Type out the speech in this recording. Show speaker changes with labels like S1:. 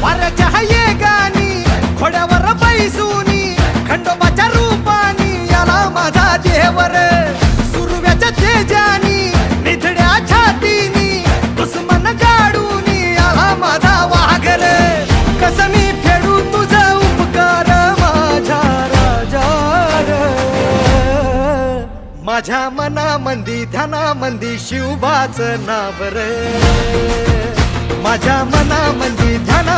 S1: वाऱ्याच्या हाये गाणी घोड्यावर बैसूनी खंडोबाच्या रूपानी याला माझा देवर सुरव्याच्या तेजानी निधड्या छातीनी दुश्मन गाडूनी याला माझा वाघर कसं मी फेडू तुझा उपकार माझ्या राजा माझ्या मनामंदी ध्यानामंदी शिवबाचं नाव रे माझ्या मनामंदी ध्याना